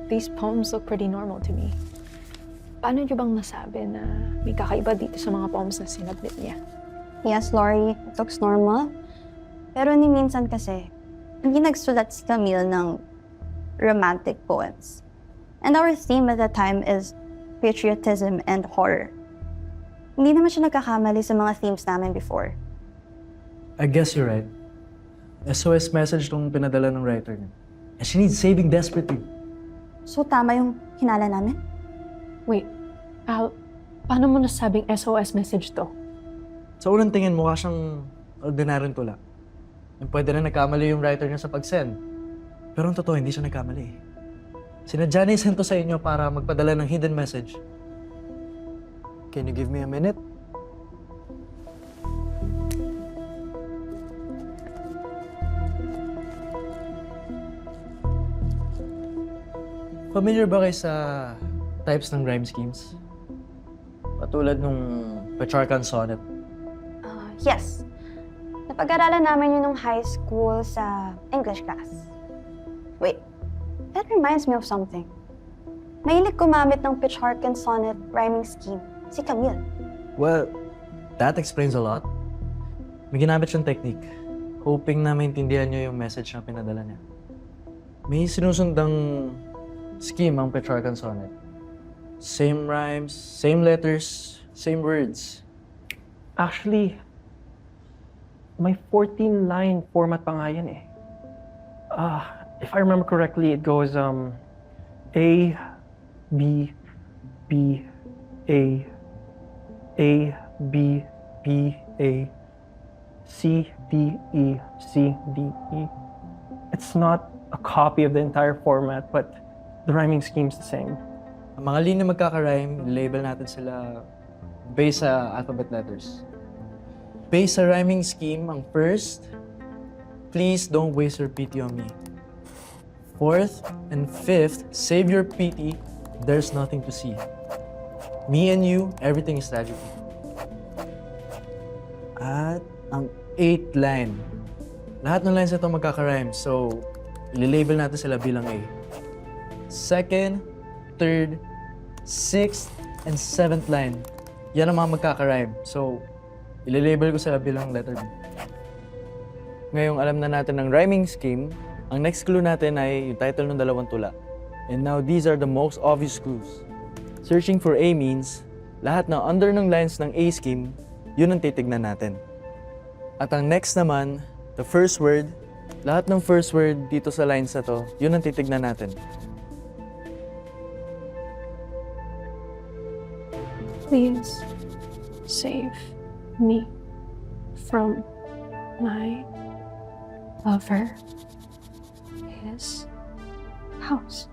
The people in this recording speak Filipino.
these poems look pretty normal to me. Paano niyo bang nasabi na may kakaiba dito sa mga poems na sinabit niya? Yes, Lori, it looks normal. Pero ni minsan kasi, hindi nagsulat si Camille ng romantic poems. And our theme at the time is patriotism and horror. Hindi naman siya nagkakamali sa mga themes namin before. I guess you're right. SOS message tong pinadala ng writer niya. And she needs saving desperately. So tama yung hinala namin? Wait, Al, paano mo nasabing SOS message to? Sa unang tingin, mukha siyang ordinaryong tula. And pwede na nagkamali yung writer niya sa pag-send. Pero ang totoo, hindi siya nagkamali. Sinadya niya send to sa inyo para magpadala ng hidden message. Can you give me a minute? Familiar ba kayo sa types ng rhyme schemes? Patulad nung Petrarchan sonnet. Yes. Napag-aralan namin yun nung high school sa English class. Wait, that reminds me of something. Mahilig gumamit ng Petrarchan sonnet rhyming scheme, si Camille. Well, that explains a lot. May ginamit siyang technique, hoping na maintindihan niyo yung message na pinadala niya. May sinusundang scheme ang Petrarchan sonnet. Same rhymes, same letters, same words. Actually, may 14-line format pa nga yan eh. If I remember correctly, it goes A, B, B, A, B, B, A, C, D, E, C, D, E. It's not a copy of the entire format, but the rhyming scheme's the same. Ang mga linya magkaka-rhyme, label natin sila based sa alphabet letters. Based sa rhyming scheme, ang first, please don't waste your pity on me. Fourth and fifth, save your pity, there's nothing to see. Me and you, everything is tragedy. At ang eighth line, lahat ng lines na ito magkaka-rhyme, so ililabel natin sila bilang A. Second, third, sixth, and seventh line, yan ang mga magkaka-rhyme, so ililabel ko sila bilang letter B. Ngayong alam na natin ng rhyming scheme, ang next clue natin ay yung title ng dalawang tula. And now, these are the most obvious clues. Searching for A means, lahat ng under ng lines ng A scheme, yun ang titignan natin. At ang next naman, the first word, lahat ng first word dito sa lines na to, yun ang titignan natin. Please save me from my lover, his house.